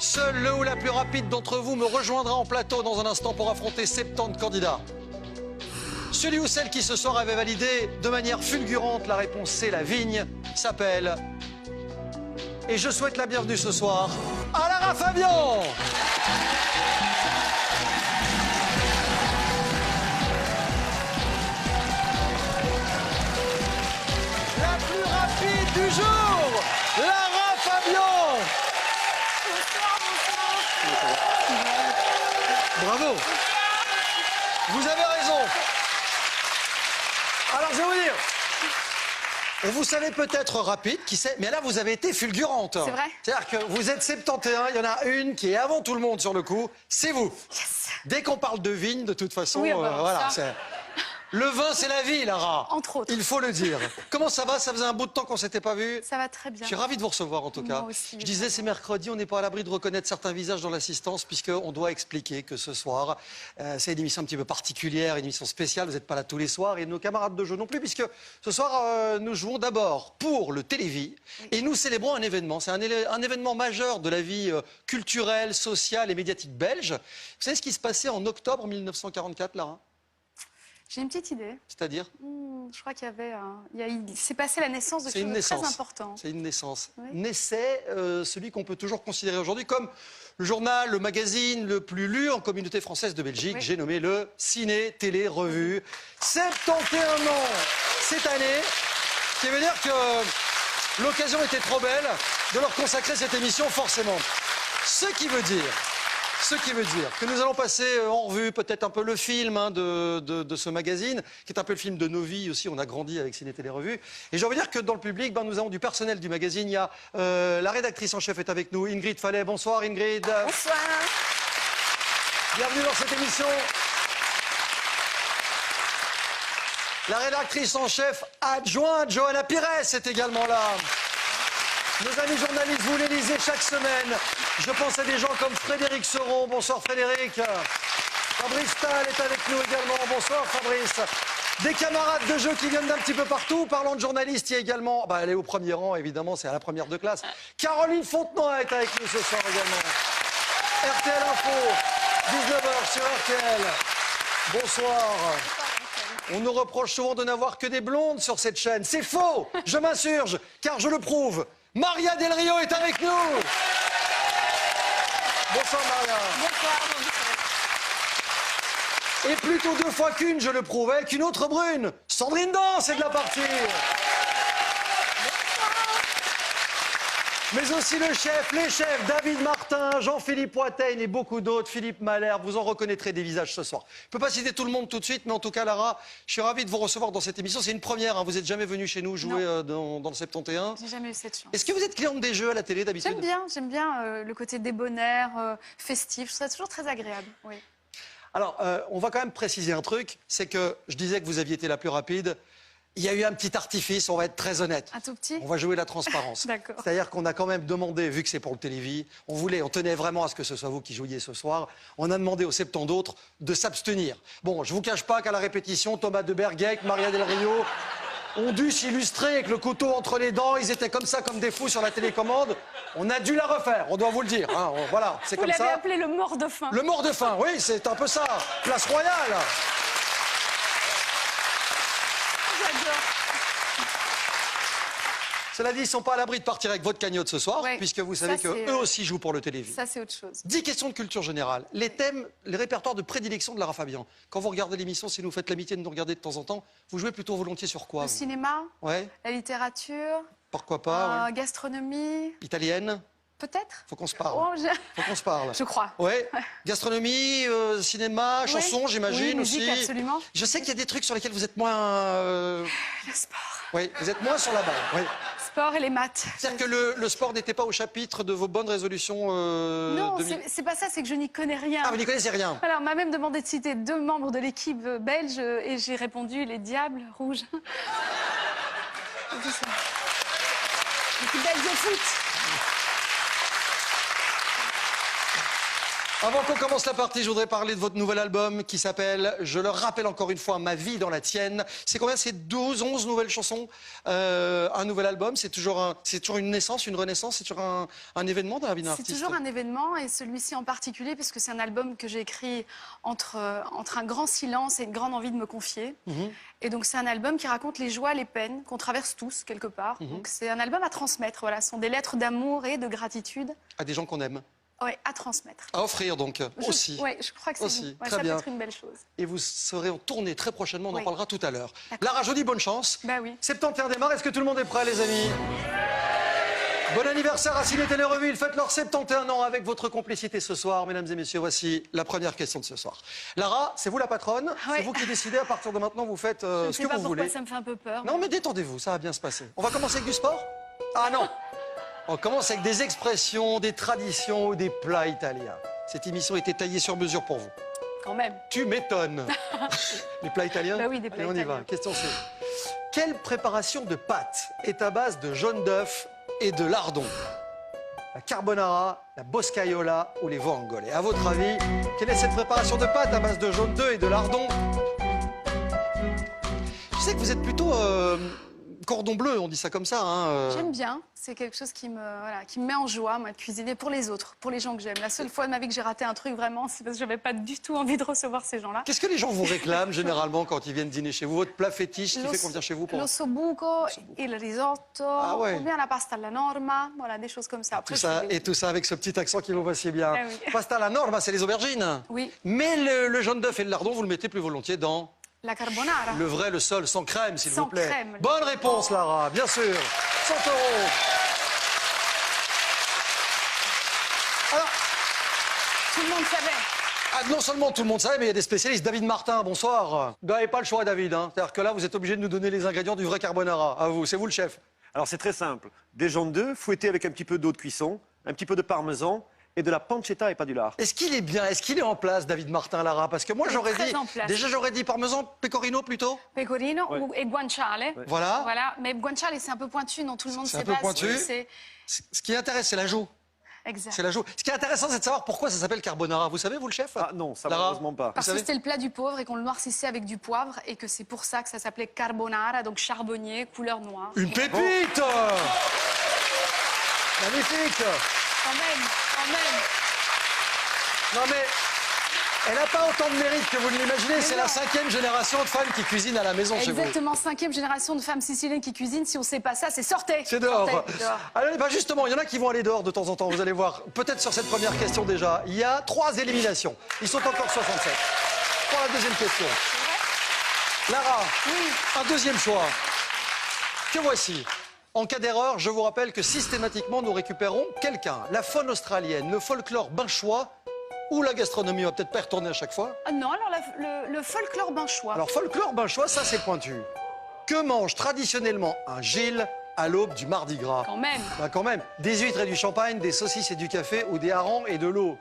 Seul le ou la plus rapide d'entre vous me rejoindra en plateau dans un instant pour affronter 70 candidats. Celui ou celle qui ce soir avait validé de manière fulgurante la réponse C, la vigne, s'appelle... Et je souhaite la bienvenue ce soir à Lara Fabian. La plus rapide du jour, Lara Fabian. Bravo. Vous avez raison. Alors, je vais vous dire, vous savez peut-être rapide, qui sait, mais là, vous avez été fulgurante. C'est vrai. C'est-à-dire que vous êtes 71, il y en a une qui est avant tout le monde sur le coup, c'est vous. Yes. Dès qu'on parle de vigne, de toute façon, Oui, bah, voilà. ça. Le vin, c'est la vie, Lara. Entre autres. Il faut le dire. Comment ça va? Ça faisait un bout de temps qu'on s'était pas vu. Ça va très bien. Je suis ravi de vous recevoir en tout cas. Moi aussi, je disais, c'est mercredi, on n'est pas à l'abri de reconnaître certains visages dans l'assistance puisqu'on doit expliquer que ce soir, c'est une émission un petit peu particulière, une émission spéciale. Vous n'êtes pas là tous les soirs et nos camarades de jeu non plus puisque ce soir, nous jouons d'abord pour le Télévis et nous célébrons un événement. C'est un événement majeur de la vie culturelle, sociale et médiatique belge. Vous savez ce qui se passait en octobre 1944, Lara? J'ai une petite idée. C'est-à-dire? Je crois qu'il y avait il s'est passé la naissance de quelque chose de très important. C'est une naissance. Oui. Naissait celui qu'on peut toujours considérer aujourd'hui comme le journal, le magazine le plus lu en communauté française de Belgique. Oui. J'ai nommé le Ciné Télé Revue. 71 ans cette année, ce qui veut dire que l'occasion était trop belle de leur consacrer cette émission forcément. Ce qui veut dire que nous allons passer en revue peut-être un peu le film de ce magazine, qui est un peu le film de nos vies aussi. On a grandi avec Ciné Télé Revue. Et j'ai envie de dire que dans le public, nous avons du personnel du magazine. Il y a la rédactrice en chef est avec nous, Ingrid Fallet. Bonsoir Ingrid. Bonsoir. Bienvenue dans cette émission. La rédactrice en chef adjointe, Johanna Pires, est également là. Nos amis journalistes, vous les lisez chaque semaine. Je pense à des gens comme Frédéric Seron. Bonsoir Frédéric. Fabrice Stahl est avec nous également. Bonsoir Fabrice. Des camarades de jeu qui viennent d'un petit peu partout. Parlant de journalistes, il y a également... elle est au premier rang, évidemment, c'est à la première de classe. Caroline Fontenoy est avec nous ce soir également. RTL Info, 19h sur RTL. Bonsoir. On nous reproche souvent de n'avoir que des blondes sur cette chaîne. C'est faux. Je m'insurge, car je le prouve. Maria Del Rio est avec nous. Bonsoir Maria. Bonsoir. Et plutôt deux fois qu'une, je le prouve, avec une autre brune. Sandrine Dans est de la partie. Mais aussi le chef, les chefs, David Martin, Jean-Philippe Poitain et beaucoup d'autres, Philippe Malherbe, vous en reconnaîtrez des visages ce soir. Je ne peux pas citer tout le monde tout de suite, mais en tout cas, Lara, je suis ravi de vous recevoir dans cette émission. C'est une première, vous n'êtes jamais venu chez nous jouer dans le 71. J'ai jamais eu cette chance. Est-ce que vous êtes cliente des jeux à la télé d'habitude? J'aime bien le côté débonnaire, festif. Je trouve ça toujours très agréable. Oui. Alors, on va quand même préciser un truc, c'est que je disais que vous aviez été la plus rapide. Il y a eu un petit artifice, on va être très honnête. Un tout petit? On va jouer la transparence. D'accord. C'est-à-dire qu'on a quand même demandé, vu que c'est pour le Télévis, on tenait vraiment à ce que ce soit vous qui jouiez ce soir, on a demandé aux 70 d'autres de s'abstenir. Bon, je vous cache pas qu'à la répétition, Thomas de Bergeyck, Maria Del Rio ont dû s'illustrer avec le couteau entre les dents, ils étaient comme ça, comme des fous sur la télécommande. On a dû la refaire, on doit vous le dire. Voilà, c'est comme ça. Vous l'avez appelé le mort de faim. Le mort de faim, oui, c'est un peu ça. Place Royale. J'adore. Cela dit, ils ne sont pas à l'abri de partir avec votre cagnotte ce soir, Ouais. puisque vous savez Ça, qu'eux aussi jouent pour le Télévis. Ça, c'est autre chose. 10 questions de culture générale. Les thèmes, les répertoires de prédilection de Lara Fabian. Quand vous regardez l'émission, si vous faites l'amitié de nous regarder de temps en temps, vous jouez plutôt volontiers sur quoi Le vous? cinéma, Ouais, la littérature, pourquoi pas ouais. gastronomie, Italienne, peut-être. faut qu'on se parle. Oh, Faut qu'on se parle. je crois. Ouais, gastronomie, cinéma, Ouais. chanson, j'imagine Oui, musique, aussi. absolument. Je sais qu'il y a des trucs sur lesquels vous êtes moins... Le sport. Oui, vous êtes moins sur la balle. Oui. Sport et les maths. C'est-à-dire que le sport n'était pas au chapitre de vos bonnes résolutions Non, 2000. c'est pas ça, c'est que je n'y connais rien. Ah, vous n'y connaissez rien. Alors, on m'a même demandé de citer 2 membres de l'équipe belge et j'ai répondu les Diables Rouges. C'est ça. L'équipe belge de foot. Avant qu'on commence la partie, je voudrais parler de votre nouvel album qui s'appelle, je le rappelle encore une fois, Ma vie dans la tienne. C'est combien? C'est 12, 11 nouvelles chansons, un nouvel album. C'est toujours une naissance, une renaissance, c'est toujours un événement dans la vie d'un artiste. C'est toujours un événement et celui-ci en particulier parce que c'est un album que j'ai écrit entre un grand silence et une grande envie de me confier. Et donc c'est un album qui raconte les joies, les peines qu'on traverse tous quelque part. Donc c'est un album à transmettre, voilà. Ce sont des lettres d'amour et de gratitude. À des gens qu'on aime. Oui, à transmettre. À offrir donc aussi. Oui, je crois que c'est aussi. ouais, Très ça bien. peut être une belle chose. Et vous serez en tournée très prochainement, on en Oui. parlera tout à l'heure. Lara Jolie, bonne chance. Bah oui. 71 démarre, est-ce que tout le monde est prêt les amis? Bon anniversaire à Ciné Télé Revue, ils fêtent leurs 71 ans avec votre complicité ce soir. Mesdames et messieurs, voici la première question de ce soir. Lara, c'est vous la patronne, Ouais. c'est vous qui décidez, à partir de maintenant vous faites Je ne ce sais que pas vous pourquoi voulez. ça me fait un peu peur. Non mais détendez-vous, ça va bien se passer. On va commencer avec du sport? Ah non. On commence avec des expressions, des traditions ou des plats italiens. Cette émission a été taillée sur mesure pour vous. Quand même. Tu m'étonnes. Les plats italiens? Bah oui, des plats Allez, on y italiens. va. Question C. Quelle préparation de pâtes est à base de jaune d'œuf et de lardon? La carbonara, la boscaiola ou les vongole? Et à votre avis, quelle est cette préparation de pâtes à base de jaune d'œuf et de lardon? Je sais que vous êtes plutôt cordon bleu, on dit ça comme ça. Hein, J'aime bien. C'est quelque chose qui me met en joie, moi, de cuisiner pour les autres, pour les gens que j'aime. La seule fois de ma vie que j'ai raté un truc, vraiment, c'est parce que j'avais pas du tout envie de recevoir ces gens-là. Qu'est-ce que les gens vous réclament généralement quand ils viennent dîner chez vous? Votre plat fétiche qui fait qu'on vient chez vous pour... L'ossobuco, il risotto, Ah ouais. ou bien la pasta alla norma, voilà, des choses comme ça. Après, Et tout ça avec ce petit accent qui vous va si bien. Ah oui. Pasta alla norma, c'est les aubergines. Oui. Mais le jaune d'œuf et le lardon, vous le mettez plus volontiers dans La carbonara. le vrai, le seul, sans crème, s'il Sans vous plaît. crème. Bonne réponse, Lara, bien sûr. 100 €. Alors, Tout le monde savait. non seulement tout le monde savait, mais il y a des spécialistes. David Martin, bonsoir. Vous n'avez pas le choix, David. Hein. C'est-à-dire que là, vous êtes obligé de nous donner les ingrédients du vrai carbonara. À vous, c'est vous le chef. Alors c'est très simple. Des jaunes d'œufs fouettés avec un petit peu d'eau de cuisson, un petit peu de parmesan et de la pancetta et pas du lard. Est-ce qu'il est bien? Est-ce qu'il est en place, David Martin, Lara? Parce que moi, Il est j'aurais très dit... en place. Déjà, j'aurais dit parmesan, pecorino plutôt. Pecorino Ouais. et guanciale. Voilà. Voilà, mais guanciale, c'est un peu pointu, non, tout le monde C'est sait un peu pas. pointu. C'est Ce qui intéresse, c'est l'ajout. exact. C'est l'ajout. Ce qui est intéressant, c'est de savoir pourquoi ça s'appelle carbonara. Vous savez, vous, le chef? Ah non, ça Lara malheureusement pas. Parce Vous que savez c'était le plat du pauvre et qu'on le noircissait avec du poivre et que c'est pour ça que ça s'appelait carbonara, donc charbonnier, couleur noire. Une pépite Magnifique. Quand même. Non mais, elle n'a pas autant de mérite que vous ne l'imaginez. C'est non. la 5e génération de femmes qui cuisinent à la maison chez vous. Exactement, 5e génération de femmes siciliennes qui cuisinent. Si on sait pas ça, c'est sortez. C'est dehors. Sortez, dehors. Alors, bah justement, il y en a qui vont aller dehors de temps en temps, vous allez voir. Peut-être sur cette première question déjà. Il y a 3 éliminations. Ils sont encore 67. Pour la deuxième question. Lara, un deuxième choix. Que voici. En cas d'erreur, je vous rappelle que systématiquement, nous récupérons quelqu'un. La faune australienne, le folklore binchois ou la gastronomie. On va peut-être pas y retourner à chaque fois. Ah non, alors le folklore binchois. Alors, folklore binchois, ça c'est pointu. Que mange traditionnellement un Gilles à l'aube du Mardi Gras? Quand même. Ben, quand même, des huîtres et du champagne, des saucisses et du café ou des harengs et de l'eau.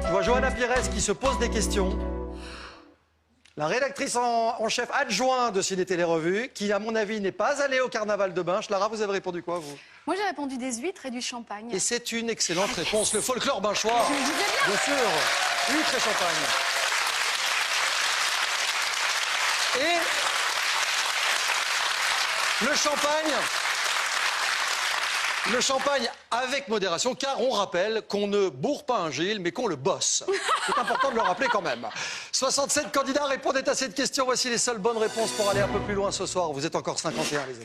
Je vois Johanna Pires qui se pose des questions. La rédactrice en chef adjoint de Ciné Télé Revue, qui, à mon avis, n'est pas allée au carnaval de Binche. Lara, vous avez répondu quoi, vous? Moi, j'ai répondu des huîtres et du champagne. Et c'est une excellente réponse. Le folklore binchois. Je me disais bien. Bien sûr. Huîtres et champagne. Et le champagne. Le champagne avec modération, car on rappelle qu'on ne bourre pas un Gilles, mais qu'on le bosse. C'est important de le rappeler quand même. 67 candidats répondaient à cette question. Voici les seules bonnes réponses pour aller un peu plus loin ce soir. Vous êtes encore 51, les amis.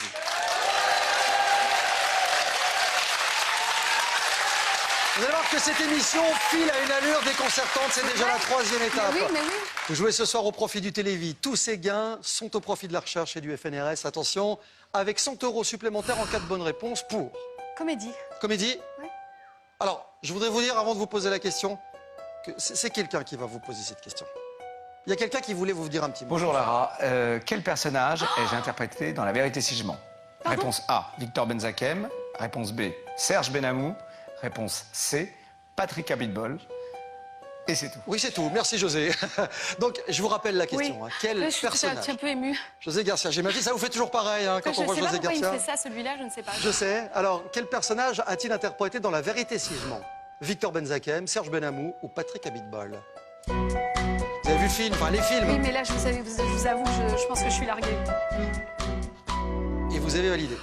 Vous allez voir que cette émission file à une allure déconcertante. C'est déjà la 3e étape. Mais oui. Vous jouez ce soir au profit du Télévis. Tous ces gains sont au profit de la recherche et du FNRS. Attention, avec 100 € supplémentaires en cas de bonne réponse pour... Comédie. Comédie? Oui. Alors, je voudrais vous dire, avant de vous poser la question, que c'est quelqu'un qui va vous poser cette question. Il y a quelqu'un qui voulait vous dire un petit mot. Bonjour Lara, quel personnage ai-je interprété dans La vérité si je mens? Réponse A, Victor Benzakem. Réponse B, Serge Benamou. Réponse C, Patrick Abitbol. Et c'est tout. Oui, c'est tout. Merci, José. Donc, je vous rappelle la question. Oui. Hein. Quel Je suis personnage un peu émue. José Garcia. J'imagine, ça vous fait toujours pareil hein, quand Je on voit sais pas José pourquoi il Garcia. me fait ça, celui-là, je ne sais pas. Je sais. Alors, quel personnage a-t-il interprété dans La Vérité si je mens? Victor Benzakem, Serge Benamou ou Patrick Abitbol? Vous avez vu le film, enfin les films, Oui, mais là, je vous avoue, je pense que je suis larguée. et vous avez validé.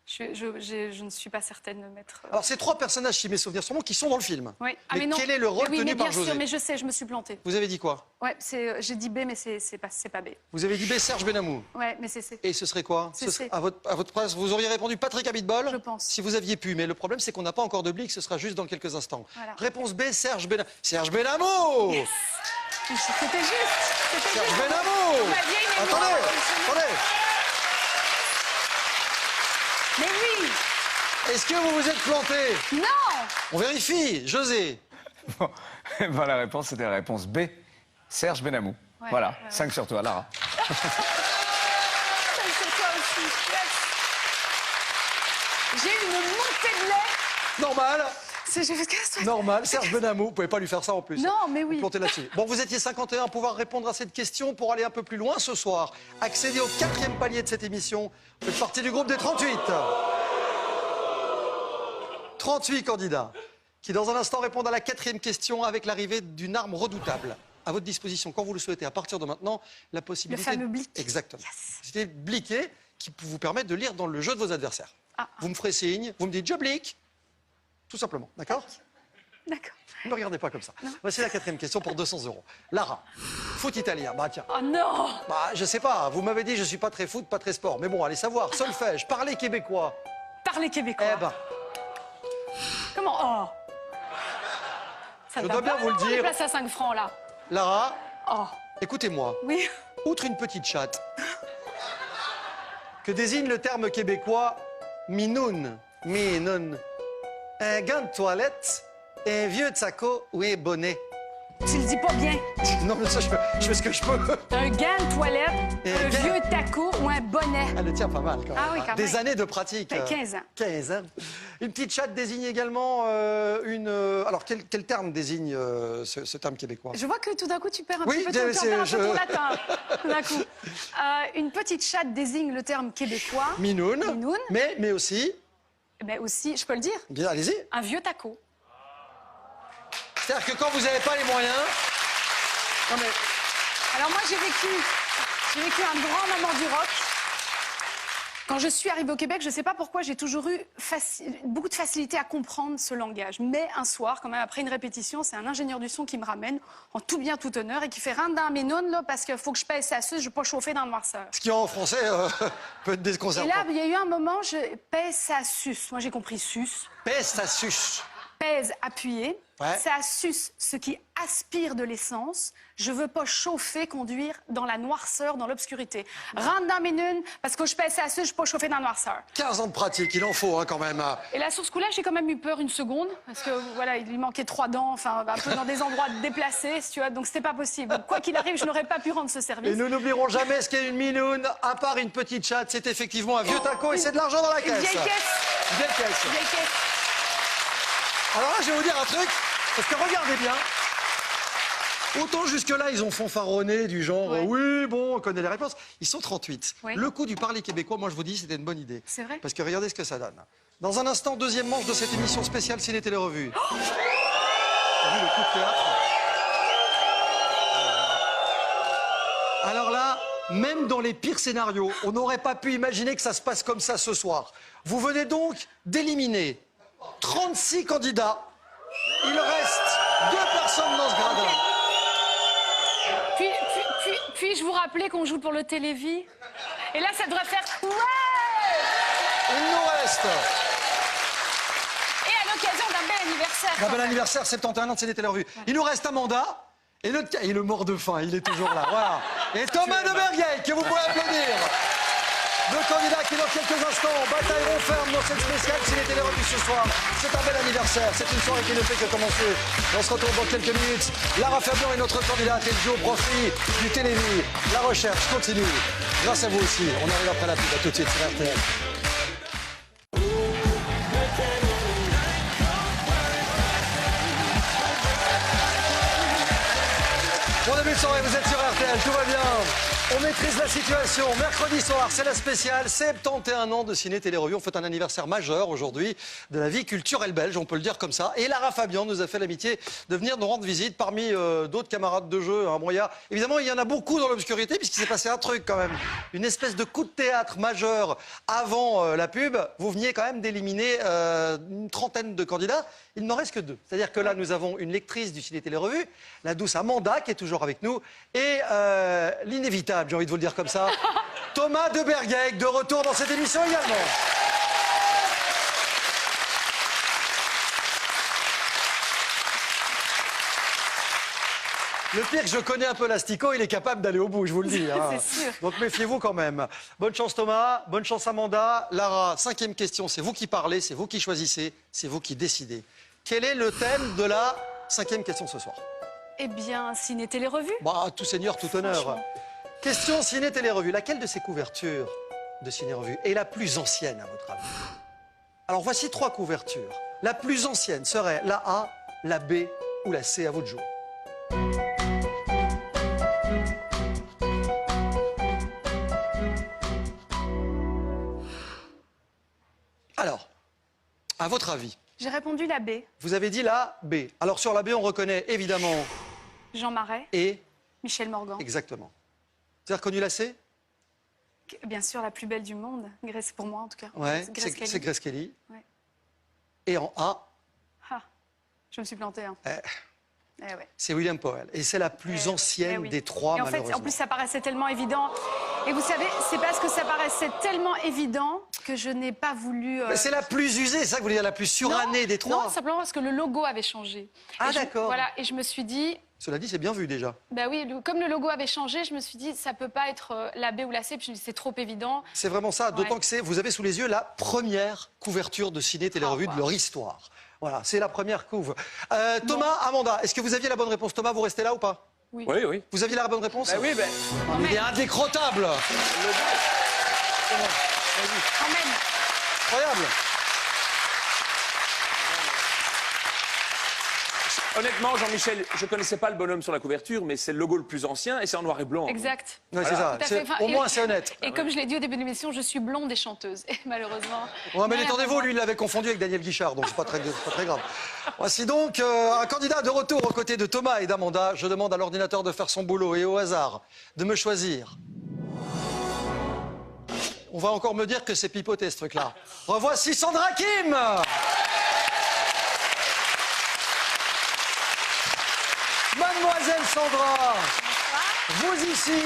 Je ne suis pas certaine de mettre... Alors, c'est 3 personnages, si mes souvenirs sont bons, qui sont dans le film. Oui. Ah, mais non. quel est le rôle mais oui, tenu mais par bien José? sûr, mais je sais, je me suis plantée. Vous avez dit quoi? Ouais, j'ai dit B, mais c'est pas B. Vous avez dit B, Serge Benamou. Ouais, mais c'est C. Et ce serait quoi? C'est C. À votre place, vous auriez répondu Patrick Abitbol? Je pense. Si vous aviez pu, mais le problème, c'est qu'on n'a pas encore de blic, ce sera juste dans quelques instants. Voilà. Réponse B, Serge Benamou. Serge Benamou! C'était juste. Serge Benamou! Ma vieille mémoire. Attendez. Mais oui. Est-ce que vous vous êtes planté? Non. On vérifie. José. Bon, ben, la réponse, c'était la réponse B. Serge Benamou. Ouais, voilà, ouais. 5 sur toi, Lara. C'est toi aussi. Yes. J'ai eu une montée de lait. Normal. Casse-toi. Normal. Serge Benamou. Vous pouvez pas lui faire ça en plus. Non, mais oui. Vous plantez là-dessus. Bon, vous étiez 51 à pouvoir répondre à cette question pour aller un peu plus loin ce soir. Accéder au 4e palier de cette émission. Vous faites partie du groupe des 38. 38 candidats qui, dans un instant, répondent à la 4e question avec l'arrivée d'une arme redoutable. À votre disposition, quand vous le souhaitez, à partir de maintenant, la possibilité... Le fameux blic. Exactement. Yes. C'était bliqué qui vous permet de lire dans le jeu de vos adversaires. Ah. Vous me ferez signe, vous me dites « je blique », tout simplement, d'accord? D'accord. Ne me regardez pas comme ça. Voici la 4e question pour 200 €. Lara, foot italien. Bah tiens. Oh non. Bah je sais pas, vous m'avez dit je suis pas très foot, pas très sport. Mais bon, allez savoir, solfège, parler québécois. Parlez québécois. Eh ben, Comment? Oh. Ça Je ne va dois bien pas, vous le non, les dire. places à 5 francs, là. Lara, Oh. écoutez-moi. Oui. Outre une petite chatte, que désigne le terme québécois minoun, un gant de toilette, un vieux tsaco ou un bonnet. Tu le dis pas bien. Non, mais ça, je fais ce que je peux. Un gant de toilette, Et un gant. vieux taco ou un bonnet. Elle le tient pas mal quand même. Ah oui, quand Des même. années de pratique. Fait 15 ans. 15 ans. Une petite chatte désigne également une... alors, quel terme désigne ce terme québécois? Je vois que tout d'un coup, tu perds un Oui, petit peu ton, tu en perds un je- peu ton latin. Tout d'un coup. Une petite chatte désigne le terme québécois. Minoun. Minoun. Mais aussi... Mais aussi, je peux le dire, Bien, allez-y. un vieux taco. C'est-à-dire que quand vous n'avez pas les moyens... Non mais... Alors moi, j'ai vécu un grand moment du rock. Quand je suis arrivée au Québec, je ne sais pas pourquoi, j'ai toujours eu beaucoup de facilité à comprendre ce langage. Mais un soir, quand même, après une répétition, c'est un ingénieur du son qui me ramène, en tout bien, tout honneur, et qui fait « Rentre dans mes nonnes, là, parce qu'il faut que je pèse ça, je ne vais pas chauffer dans le noirceur. » Ce qui en français peut être Et déconcertant. là, il y a eu un moment, je pèse ça sus. Moi, j'ai compris sus. Pèse, ça suce. Pèse, appuyer. Ouais. Ça suce, ce qui aspire de l'essence. Je veux pas chauffer, conduire dans la noirceur, dans l'obscurité. Rentre dans mes nunes, parce que je pèse ça suce, je peux pas chauffer dans la noirceur. 15 ans de pratique, il en faut quand même. Et là, sur ce coup-là, j'ai quand même eu peur une seconde, parce que voilà, il lui manquait 3 dents, enfin, un peu dans des endroits déplacés, si tu vois, donc c'était pas possible. Quoi qu'il arrive, je n'aurais pas pu rendre ce Et service. nous n'oublierons jamais ce qu'est une minoune, à part une petite chatte, c'est effectivement un vieux taco et c'est de l'argent dans la Une caisse. vieille caisse. Vieille caisse. Vieille caisse. Alors là, je vais vous dire un truc, parce que regardez bien. Autant jusque-là, ils ont fanfaronné du genre Ouais. oui, bon, on connaît les réponses. Ils sont 38. Oui. Le coup du parler québécois, moi je vous dis, c'était une bonne idée. C'est vrai. Parce que regardez ce que ça donne. Dans un instant, deuxième manche de cette émission spéciale Ciné Télé Revue. T'as vu le coup de théâtre? Alors là, même dans les pires scénarios, on n'aurait pas pu imaginer que ça se passe comme ça ce soir. Vous venez donc d'éliminer 36 candidats. Il reste 2 personnes dans ce gradin. Puis-je vous rappeler qu'on joue pour le Télévis? Et là, ça devrait faire ouais! Il nous reste Et à l'occasion d'un bel anniversaire. un quand bel même. anniversaire, 71 ans de Ciné Télé Revue. Il nous reste Amanda et le mort de faim, il est toujours là. Voilà. Et Thomas de Bergueil, que vous pouvez applaudir. 2 candidats qui, dans quelques instants, batailleront ferme dans cette spéciale Ciné Télé Revue ce soir. C'est un bel anniversaire. C'est une soirée qui ne fait que commencer. On se retrouve dans quelques minutes. Lara Fabian est notre candidate. Elle joue au profit du Télévis. La recherche continue. Grâce à vous aussi. On arrive après la pub. À tout de suite sur RTL. de soirée, vous êtes sur RTL, tout va bien. On maîtrise la situation. Mercredi soir, c'est la spéciale 71 ans de Ciné Télé Revue. On fête un anniversaire majeur aujourd'hui de la vie culturelle belge, on peut le dire comme ça. Et Lara Fabian nous a fait l'amitié de venir nous rendre visite parmi d'autres camarades de jeu. Hein. Bon, évidemment, il y en a beaucoup dans l'obscurité puisqu'il s'est passé un truc quand même. Une espèce de coup de théâtre majeur avant la pub. Vous veniez quand même d'éliminer une trentaine de candidats. Il n'en reste que 2. C'est-à-dire que là, nous avons une lectrice du Ciné Télé Revue, la douce Amanda, qui est toujours avec nous, et l'inévitable, j'ai envie de vous le dire comme ça, Thomas de Bergueck, de retour dans cette émission également. Le pire que je connais un peu l'asticot, il est capable d'aller au bout, je vous le dis. Hein. C'est sûr. Donc méfiez-vous quand même. Bonne chance Thomas, bonne chance Amanda. Lara, 5e question, c'est vous qui parlez, c'est vous qui choisissez, c'est vous qui décidez. Quel est le thème de la 5e question ce soir? Eh bien, Ciné Télé Revue. Bah, tout seigneur, tout honneur. Franchement. Question Ciné Télé Revue. Laquelle de ces couvertures de Ciné Revue est la plus ancienne, à votre avis? Alors, voici 3 couvertures. La plus ancienne serait la A, la B ou la C, à vous de jouer. Alors, à votre avis, J'ai répondu la B. vous avez dit la B. Alors, sur la B, on reconnaît évidemment Jean Marais, et... Michel Morgan. Exactement. Vous avez reconnu la C? Bien sûr, la plus belle du monde. Grace, pour moi, en tout cas. Ouais, Grace Kelly. c'est Grace Kelly. Ouais. Et en A, Ah, je me suis plantée. Hein. Eh ouais. c'est William Powell. Et c'est la plus ancienne oui. des 3, Et en fait, malheureusement. en plus, ça paraissait tellement évident. Et vous savez, c'est parce que ça paraissait tellement évident que je n'ai pas voulu... Mais c'est la plus usée, c'est ça que vous voulez dire, la plus surannée des 3. Non, simplement parce que le logo avait changé. Ah, Et je- d'accord. Voilà, et je me suis dit... Cela dit, c'est bien vu déjà. Bah oui, comme le logo avait changé, je me suis dit, ça peut pas être la B ou la C, puis je me suis dit, c'est trop évident. C'est vraiment ça, d'autant Ouais. que vous avez sous les yeux la première couverture de Ciné Télé Revue Ah, de leur histoire. Voilà, c'est la première couve. Thomas, Amanda, est-ce que vous aviez la bonne réponse? Thomas, vous restez là ou pas? Oui, oui. Vous aviez la bonne réponse? Bah oui, ben, Il est indécrottable. Quand même. Incroyable. honnêtement, Jean-Michel, je ne connaissais pas le bonhomme sur la couverture, mais c'est le logo le plus ancien et c'est en noir et blanc. Exact. Ouais, c'est ça. Tout à fait. Enfin, Au moins, c'est honnête. Et comme je l'ai dit au début de l'émission, je suis blonde et chanteuse. Et malheureusement. Ouais, mais rien à détendez-vous, voir. lui, il l'avait confondu avec Daniel Guichard, donc c'est pas très grave. Voici donc un candidat de retour aux côtés de Thomas et d'Amanda. Je demande à l'ordinateur de faire son boulot et au hasard de me choisir. On va encore me dire que c'est pipoté, ce truc-là. Revoici Sandra Kim. Mademoiselle Sandra, vous ici.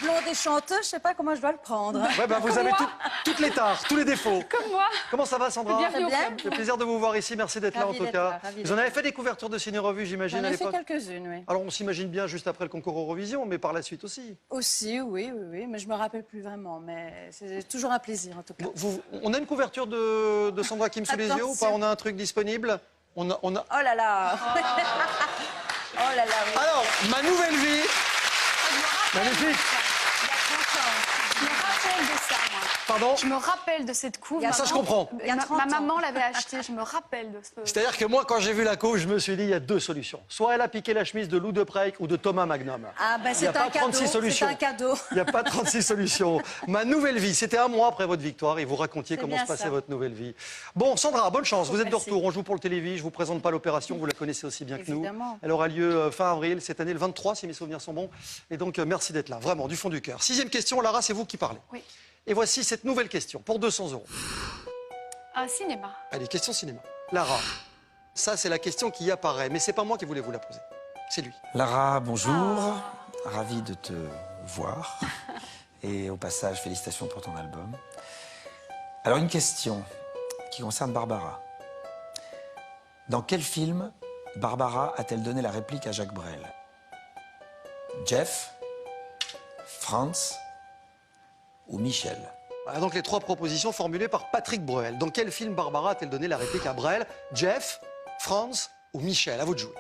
Blonde et chanteuse, je sais pas comment je dois le prendre. Ouais, ben, vous Comme avez moi. toutes les tares, tous les défauts. Comme moi. Comment ça va, Sandra? Bienvenue au bien. club. C'est plaisir de vous voir ici. Merci d'être là, en Ravie tout d'être cas. là, ravie Vous en d'être avez fait des couvertures de ciné-revue, j'imagine, J'en à ai fait l'époque? quelques-unes, oui. Alors, on s'imagine bien juste après le concours Eurovision, mais par la suite aussi. Aussi, oui, mais je me rappelle plus vraiment. Mais c'est toujours un plaisir, en tout cas. On a une couverture de Sandra Kim sous les yeux ou pas? Attention. On a un truc disponible? On a... Oh là là Oh là là, oui. Alors, ma nouvelle vie. Magnifique. Je me rappelle de ça, moi. Pardon? Je me rappelle de cette couve. Il y a Ça, je comprends. Il y a 30 Ma ans. maman l'avait achetée, je me rappelle de ce... C'est-à-dire que moi, quand j'ai vu la couve, je me suis dit, il y a deux solutions. Soit elle a piqué la chemise de Lou de Preik ou de Thomas Magnum. Ah, ben Il y a c'est pas un cadeau. 36 solutions. C'est un cadeau. Il n'y a pas 36 solutions. Ma nouvelle vie, c'était un mois après votre victoire et vous racontiez C'est comment bien se passait ça. votre nouvelle vie. Bon, Sandra, bonne chance. Vous êtes de Merci. retour. On joue pour le télévis. Je vous présente pas l'opération. Vous la connaissez aussi bien que nous. Évidemment. Elle aura lieu fin avril, cette année, le 23, si mes souvenirs sont bons. Et donc, merci d'être là. Vraiment, du fond du cœur. 6e question, Lara, c'est vous qui parlez. Oui. Et voici cette nouvelle question pour 200 €. Un cinéma. Allez, question cinéma. Lara, ça, c'est la question qui apparaît. Mais c'est pas moi qui voulais vous la poser. C'est lui. Lara, bonjour. Ravi de te voir. Et au passage, félicitations pour ton album. Alors, une question qui concerne Barbara. Dans quel film Barbara a-t-elle donné la réplique à Jacques Brel? Jeff, Franz ou Michel? Voilà donc les 3 propositions formulées par Patrick Bruel. Dans quel film Barbara a-t-elle donné la réplique à Brel? Jeff, Franz ou Michel? À vous de jouer.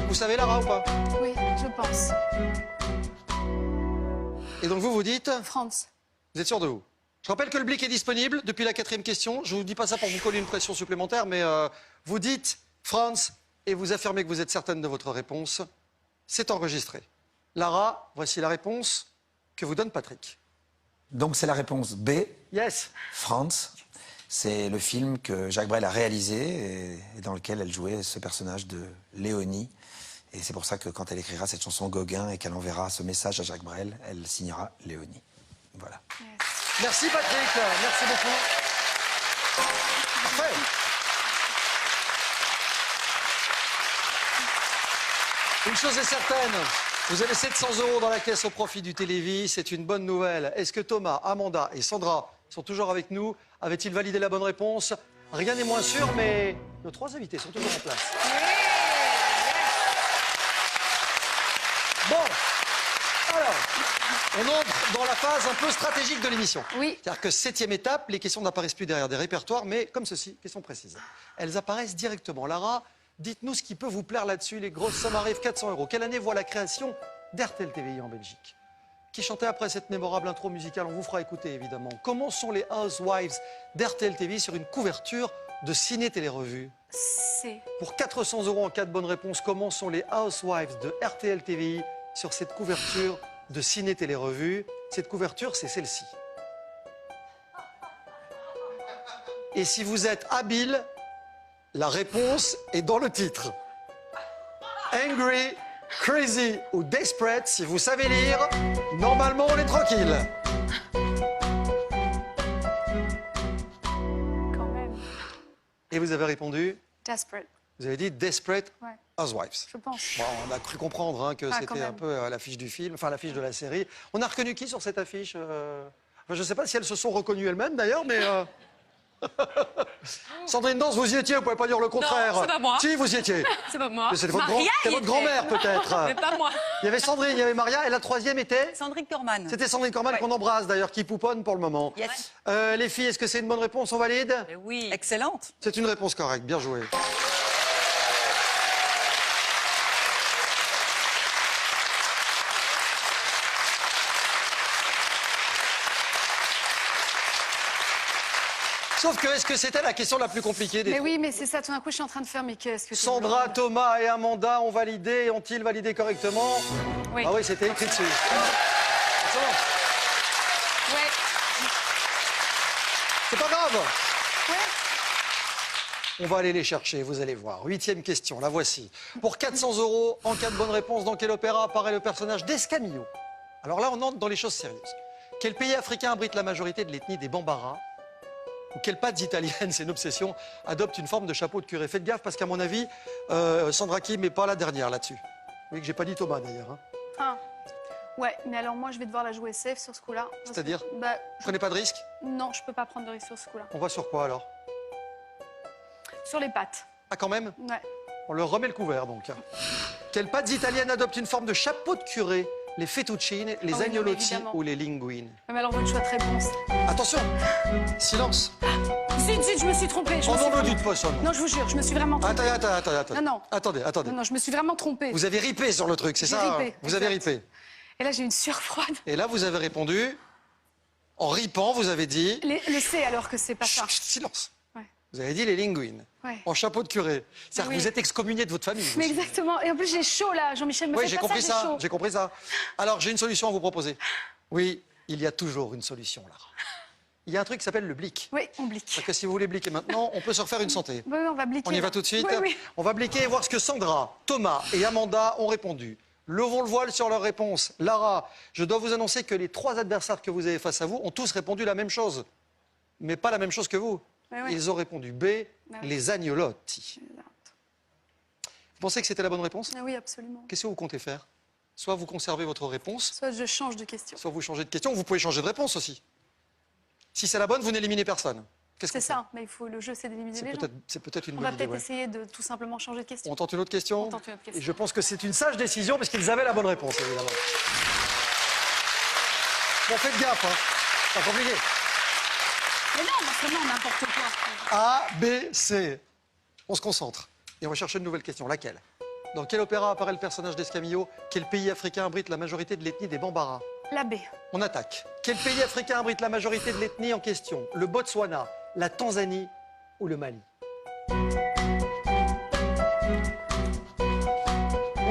Vous savez, Lara, ou pas? Oui, je pense. Et donc vous dites, France. vous êtes sûr de vous? Je rappelle que le blic est disponible depuis la 4e question. Je vous dis pas ça pour vous coller une pression supplémentaire, mais vous dites Franz et vous affirmez que vous êtes certaine de votre réponse. C'est enregistré. Lara, voici la réponse que vous donne Patrick. Donc c'est la réponse B, Yes. Franz. C'est le film que Jacques Brel a réalisé et dans lequel elle jouait ce personnage de Léonie. Et c'est pour ça que quand elle écrira cette chanson Gauguin et qu'elle enverra ce message à Jacques Brel, elle signera Léonie. Voilà. Merci Patrick, merci beaucoup. Parfait. Une chose est certaine, vous avez 700 € dans la caisse au profit du Télévis, c'est une bonne nouvelle. Est-ce que Thomas, Amanda et Sandra sont toujours avec nous? Avaient-ils validé la bonne réponse? Rien n'est moins sûr, mais nos 3 invités sont toujours en place. Bon, alors, on entre dans la phase un peu stratégique de l'émission. Oui. C'est-à-dire que 7e étape, les questions n'apparaissent plus derrière des répertoires, mais comme ceci, questions précises. Elles apparaissent directement. Lara, dites-nous ce qui peut vous plaire là-dessus. Les grosses sommes arrivent, 400 €. Quelle année voit la création d'RTL TVI en Belgique? Qui chantait après cette mémorable intro musicale? On vous fera écouter, évidemment. Comment sont les Housewives d'RTL TVI sur une couverture de ciné-télé-revue? C'est... Pour 400 € en cas de bonne réponse, comment sont les Housewives de RTL TVI sur cette couverture de ciné-télé-revue? Cette couverture, c'est celle-ci. Et si vous êtes habile, la réponse est dans le titre. Angry, Crazy ou Desperate, si vous savez lire, normalement on est tranquille. Quand même. Et vous avez répondu, Desperate, vous avez dit Desperate ouais, Housewives. je pense. Bon, on a cru comprendre hein, que Ah, quand c'était un même. peu l'affiche du film, enfin l'affiche de la série. On a reconnu qui sur cette affiche Enfin, je ne sais pas si elles se sont reconnues elles-mêmes d'ailleurs, mais... Sandrine Danse, vous y étiez, vous pouvez pas dire le contraire. Non, c'est pas moi. Si, vous y étiez. C'est pas moi. C'est votre, Maria c'est y votre était. grand-mère peut-être. Mais pas moi. Il y avait Sandrine, il y avait Maria, et la 3e était Sandrine Corman. C'était Sandrine Corman qu'on embrasse d'ailleurs, qui pouponne pour le moment. Yes. Les filles, est-ce que c'est une bonne réponse? On valide? Oui. Excellente. C'est une réponse correcte, bien joué. Sauf que, est-ce que c'était la question la plus compliquée des Mais trois? oui, mais c'est ça, tout d'un coup, je suis en train de faire, mais qu'est-ce que c'est Sandra, blonde. Thomas et Amanda ont validé, ont-ils validé correctement? Oui. Ah oui, c'était écrit dessus. Excellent. Ouais. C'est pas grave. Ouais. On va aller les chercher, vous allez voir. 8e question, la voici. Pour 400 €, en cas de bonne réponse, dans quel opéra apparaît le personnage d'Escamillo? Alors là, on entre dans les choses sérieuses. Quel pays africain abrite la majorité de l'ethnie des Bambara? Ou quelle pâte italienne, c'est une obsession, adopte une forme de chapeau de curé? Faites gaffe parce qu'à mon avis, Sandra Kim n'est pas la dernière là-dessus. Vous voyez que j'ai pas dit Thomas d'ailleurs. Hein. Ah. Ouais, mais alors moi, je vais devoir la jouer safe sur ce coup-là. parce C'est-à-dire que, bah, Vous prenez pas de risque? non, je peux pas prendre de risque sur ce coup-là. On va sur quoi alors? Sur les pattes. Ah quand même? Ouais. On leur remet le couvert donc. Quelles pâtes italiennes adoptent une forme de chapeau de curé? Les fettuccine, les Ah oui, non, mais agnolotti évidemment. ou les linguine? Mais alors, votre choix de réponse. Attention! Silence! Zut, je me suis trompée. Je En me suis nom vraiment- du poisson. Non, je vous jure, je me suis vraiment trompée. Attendez. Non, non. Attendez. Non, je me suis vraiment trompée. Vous avez ripé sur le truc, c'est J'ai ça? ripé, Vous avez exact. ripé. Et là, j'ai une sueur froide. Et là, vous avez répondu, en ripant, vous avez dit... Le C, alors que c'est pas ça. Chut, silence. Ouais. Vous avez dit les linguines, Ouais. en chapeau de curé. C'est-à-dire Oui. que vous êtes excommunié de votre famille. vous Mais aussi. exactement. Et en plus, j'ai chaud là. Jean-Michel, me Oui, faites j'ai pas compris ça, ça, j'ai chaud. j'ai compris ça. Alors, j'ai une solution à vous proposer. Oui, il y a toujours une solution, Lara. Il y a un truc qui s'appelle le blic. Oui, on blique. Parce que si vous voulez bliquer maintenant, on peut se refaire une santé. Oui, on va bliquer. On y va là. tout de suite. Oui, oui. On va bliquer et voir ce que Sandra, Thomas et Amanda ont répondu. Levons le voile sur leur réponse. Lara, je dois vous annoncer que les 3 adversaires que vous avez face à vous ont tous répondu la même chose. Mais pas la même chose que vous. Oui, oui. Ils ont répondu B, oui. les agnolotti. Vous pensez que c'était la bonne réponse? Ah oui, absolument. Qu'est-ce que vous comptez faire? Soit vous conservez votre réponse, Soit je change de question. soit vous changez de question. Vous pouvez changer de réponse aussi. Si c'est la bonne, vous n'éliminez personne. Qu'est-ce C'est qu'on ça, mais il faut le jeu, c'est d'éliminer les gens. C'est peut-être une On va bonne idée. peut-être ouais. essayer de tout simplement changer de question. On tente une autre question? On tente une autre question. Et je pense que c'est une sage décision parce qu'ils avaient la bonne réponse, évidemment. Bon, faites gaffe, hein. C'est pas compliqué. Mais non, vraiment, n'importe quoi. A, B, C. On se concentre. Et on va chercher une nouvelle question. Laquelle? Dans quel opéra apparaît le personnage d'Escamillo? Quel pays africain abrite la majorité de l'ethnie des Bambara? La B. On attaque. Quel pays africain abrite la majorité de l'ethnie en question? Le Botswana, la Tanzanie ou le Mali?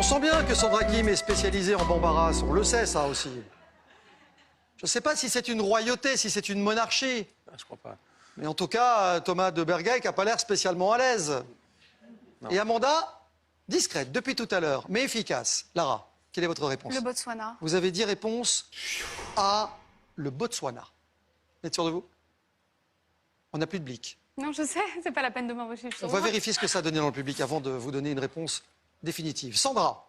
sent bien que Sandra Kim est spécialisée en Bambaras, on le sait ça aussi. Je ne sais pas si c'est une royauté, si c'est une monarchie. Ah, je crois pas. Mais en tout cas, Thomas de Bergeyck n'a pas l'air spécialement à l'aise. Et Amanda, discrète depuis tout à l'heure, mais efficace. Lara, quelle est votre réponse? Le Botswana. Vous avez dit réponse A, le Botswana. Vous êtes sûr de vous? On n'a plus de blic. Non, je sais, c'est pas la peine de m'envoyer. On va vérifier ce que ça a donné dans le public avant de vous donner une réponse définitive. Sandra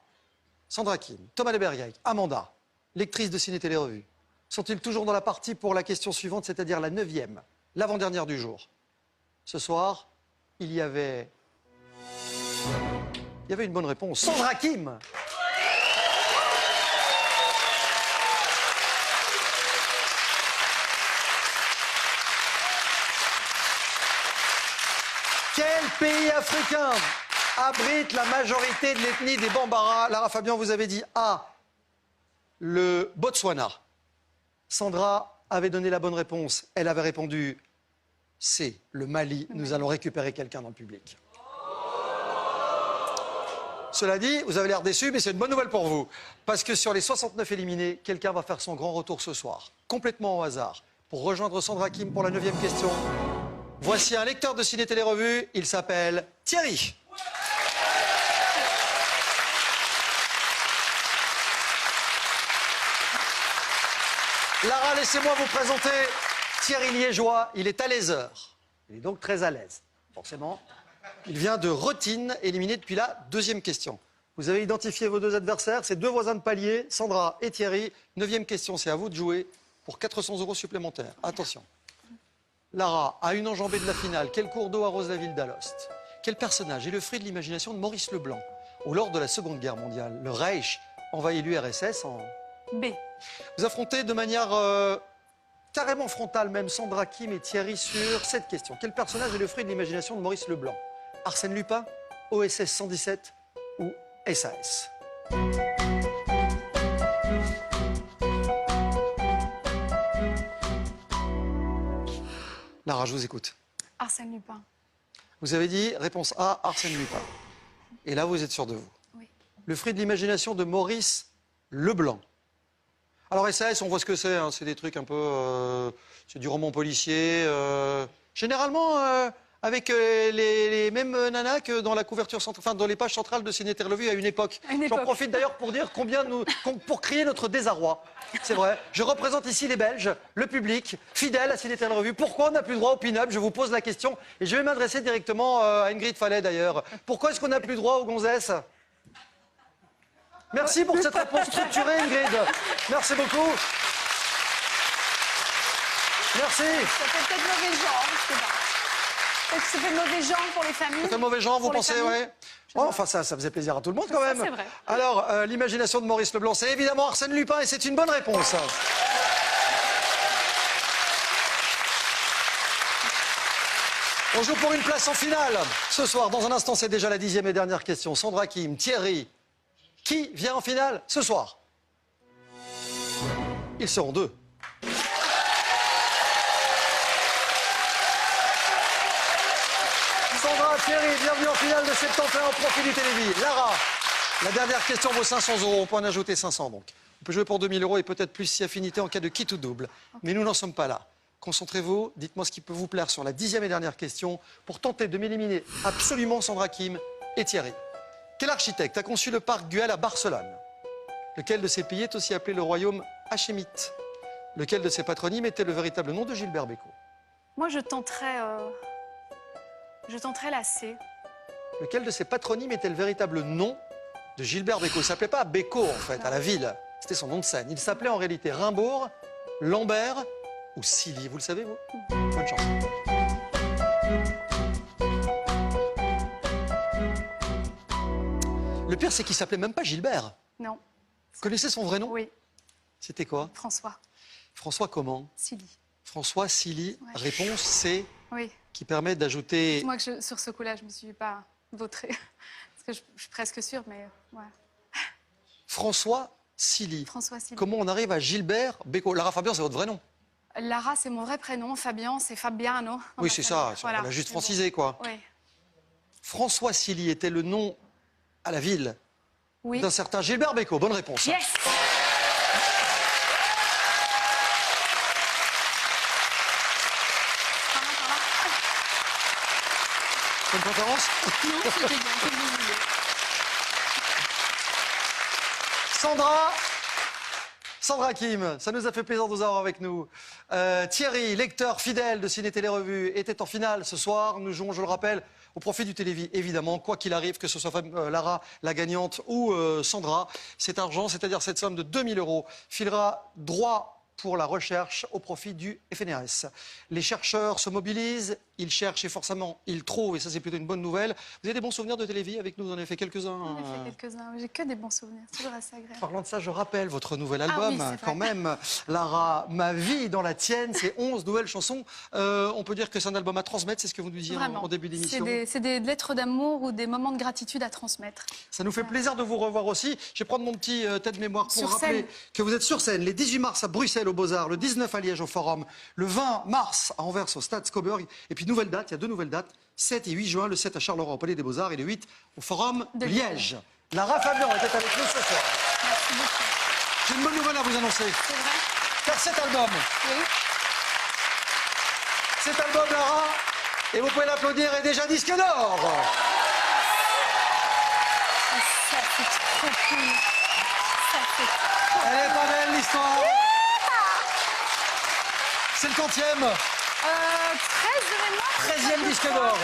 Kim, Thomas de Bergeyck, Amanda, lectrice de Ciné Télé Revue, sont-ils toujours dans la partie pour la question suivante, c'est-à-dire la 9e, l'avant-dernière du jour? Ce soir, il y avait une bonne réponse. Sandra Kim. Quel pays africain abrite la majorité de l'ethnie des Bambara? Lara Fabian, vous avez dit A, le Botswana. Sandra avait donné la bonne réponse. Elle avait répondu C, le Mali. Nous allons récupérer quelqu'un dans le public. Cela dit, vous avez l'air déçu, mais c'est une bonne nouvelle pour vous. Parce que sur les 69 éliminés, quelqu'un va faire son grand retour ce soir, complètement au hasard, pour rejoindre Sandra Kim pour la 9e question. Voici un lecteur de Ciné Télé Revue, il s'appelle Thierry. Lara, laissez-moi vous présenter Thierry Liégeois. Il est à l'aiseur. Il est donc très à l'aise, forcément. Il vient de Rotine, éliminé depuis la 2e question. Vous avez identifié vos deux adversaires, c'est deux voisins de palier, Sandra et Thierry. 9e question, c'est à vous de jouer pour 400 € supplémentaires. Attention. Lara, à une enjambée de la finale, quel cours d'eau arrose la ville d'Alost? Quel personnage est le fruit de l'imagination de Maurice Leblanc? Ou lors de la Seconde Guerre mondiale, le Reich envahit l'URSS en... B. Vous affrontez de manière carrément frontale même Sandra Kim et Thierry sur cette question. Quel personnage est le fruit de l'imagination de Maurice Leblanc? Arsène Lupin, OSS 117 ou SAS? Lara, je vous écoute. Arsène Lupin. Vous avez dit réponse A, Arsène Lupin. Et là, vous êtes sûr de vous. Oui. Le fruit de l'imagination de Maurice Leblanc. Alors SAS, on voit ce que c'est. Hein. C'est des trucs un peu... c'est du roman policier. Généralement, avec les mêmes nanas que dans la couverture centrale, enfin dans les pages centrales de Ciné Télé Revue à une époque. J'en profite d'ailleurs pour dire pour crier notre désarroi. C'est vrai. Je représente ici les Belges, le public, fidèle à Ciné Télé Revue. Pourquoi on n'a plus droit au pin-up? Je vous pose la question et je vais m'adresser directement à Ingrid Fallet d'ailleurs. Pourquoi est-ce qu'on n'a plus droit aux gonzesses? Merci pour cette réponse structurée, Ingrid. Merci beaucoup. Merci. Ça fait peut-être mauvais genre, je sais pas. Peut-être que ça fait mauvais genre pour les familles. Ça fait mauvais genre, vous Pour les pensez, familles. ouais. Oh, enfin, ça faisait plaisir à tout le monde quand Ça, même. c'est vrai. Alors, l'imagination de Maurice Leblanc, c'est évidemment Arsène Lupin et c'est une bonne réponse. On joue pour une place en finale. Ce soir, dans un instant, c'est déjà la 10e et dernière question. Sandra Kim, Thierry, qui vient en finale ce soir? Ils seront deux. Sandra, Thierry, bienvenue en finale de 71 Profil du Télévis. Lara, la dernière question vaut 500 €. On peut en ajouter 500 donc. On peut jouer pour 2000 € et peut-être plus si affinité en cas de quitte ou double. Mais nous n'en sommes pas là. Concentrez-vous, dites-moi ce qui peut vous plaire sur la 10e et dernière question pour tenter de m'éliminer absolument Sandra Kim et Thierry. Quel architecte a conçu le parc Güell à Barcelone? Lequel de ces pays est aussi appelé le royaume hachémite? Lequel de ces patronymes était le véritable nom de Gilbert Bécaud? Moi, je tenterais la C. Lequel de ces patronymes était le véritable nom de Gilbert Bécaud? Il ne s'appelait pas Bécaud, en fait, à la ville. C'était son nom de scène. Il s'appelait en réalité Rimbaud, Lambert ou Silly. Vous le savez, vous? Bonne chance. Le pire, c'est qu'il ne s'appelait même pas Gilbert. Non. Vous connaissez son vrai nom? Oui. C'était quoi? François. François comment? Silly. François Silly. Ouais. Réponse C, Oui. qui permet d'ajouter... Moi, sur ce coup-là, je ne me suis pas vautrée. Parce que je suis presque sûre, mais ouais. François Silly. François Silly. Comment on arrive à Gilbert Bécaud? Lara Fabian, c'est votre vrai nom? Lara, c'est mon vrai prénom. Fabian, c'est Fabiano. dans Oui, ma c'est famille. ça. Voilà. On l'a juste Mais bon. francisé, quoi. Oui. François Silly était le nom à la ville Oui. d'un certain Gilbert Bécaud. Bonne réponse. Yes. Bonne conférence. Non, c'était bien, comme vous voulez. Sandra Kim, ça nous a fait plaisir de vous avoir avec nous. Thierry, lecteur fidèle de Ciné Télé Revue, était en finale ce soir. Nous jouons, je le rappelle, au profit du Télévis, évidemment, quoi qu'il arrive, que ce soit Lara, la gagnante, ou Sandra. Cet argent, c'est-à-dire cette somme de 2000 €, filera droit pour la recherche au profit du FNRS. Les chercheurs se mobilisent, ils cherchent et forcément ils trouvent, et ça c'est plutôt une bonne nouvelle. Vous avez des bons souvenirs de Télévis avec nous? Vous en avez fait quelques-uns. J'en ai fait quelques-uns. J'ai que des bons souvenirs. C'est toujours assez agréable. Parlant de ça, je rappelle votre nouvel album, oui, c'est vrai. quand même. Lara, ma vie dans la tienne, c'est 11 nouvelles chansons. On peut dire que c'est un album à transmettre, c'est ce que vous nous disiez Vraiment. en début d'émission. C'est des lettres d'amour ou des moments de gratitude à transmettre. Ça nous fait plaisir de vous revoir aussi. Je vais prendre mon petit tête-mémoire pour Sur rappeler scène. que vous êtes sur scène les 18 mars à Bruxelles au Beaux-Arts, le 19 à Liège au Forum, le 20 mars à Anvers au Stade Scoburg. Et puis nouvelle date, il y a deux nouvelles dates, 7 et 8 juin, le 7 à Charleroi au Palais des Beaux-Arts et le 8 au Forum de De Liège. Lara Fabian était avec nous ce soir. Merci beaucoup. J'ai une bonne nouvelle à vous annoncer. C'est vrai? Car cet album, Oui. Lara, et vous pouvez l'applaudir, est déjà disque d'or. Ah, ça, c'est trop cool. Ça, c'est trop Elle est pas belle l'histoire. C'est le quantième, 13 de mémoire. 13e disque d'or.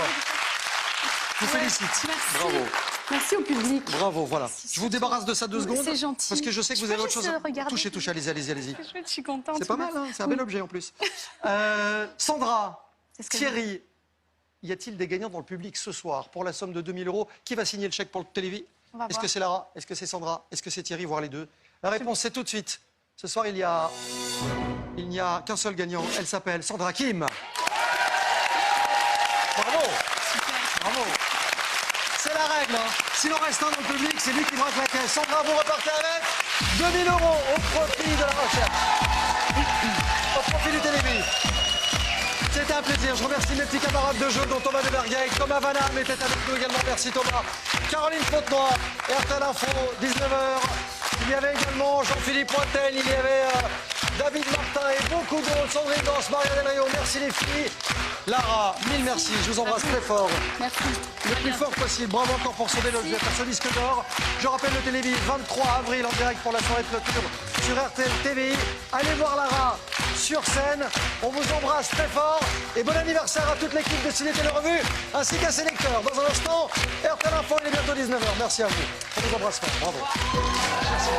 Je vous félicite. Merci. Bravo. Merci au public. Bravo, voilà. Je vous débarrasse de ça 2 secondes. C'est gentil. Parce que je sais que Je vous avez peux autre chose. juste regarder. Touchez, allez-y. C'est chouette, je suis contente. C'est pas mal, hein, c'est un bel objet en plus. Sandra, C'est ce que Thierry, y a-t-il des gagnants dans le public ce soir pour la somme de 2000 €? Qui va signer le chèque pour le Télévis? On va Est-ce voir. que c'est Lara? Est-ce que c'est Sandra? Est-ce que c'est Thierry, voire les deux? La réponse, c'est tout de suite. Ce soir, il n'y a qu'un seul gagnant. Elle s'appelle Sandra Kim. Bravo. Bravo. C'est la règle. Hein. S'il en reste un dans le public, c'est lui qui braque la caisse. Sandra, vous repartez avec 2000 € au profit de la recherche. Au profit du Télévis. C'était un plaisir. Je remercie mes petits camarades de jeu, dont Thomas Debergueil, Thomas Vanham était avec nous également. Merci Thomas. Caroline Fontenoy, RTL Info, 19h. Il y avait également Jean-Philippe Pointel, il y avait David Martin et beaucoup d'autres. Sandrine Danse, Marianne Del Rio. Merci les filles. Lara, mille merci. Je vous embrasse très fort. Merci. Le plus fort possible. Bravo encore pour sauver l'objet par ce disque d'or. Je rappelle le Télévis, 23 avril en direct pour la soirée de clôture sur RTL TVI. Allez voir Lara sur scène. On vous embrasse très fort et bon anniversaire à toute l'équipe de Ciné Télé Revue ainsi qu'à ses lecteurs. Dans un instant, RTL Info, il est bientôt 19h. Merci à vous. On vous embrasse fort. Bravo. Merci.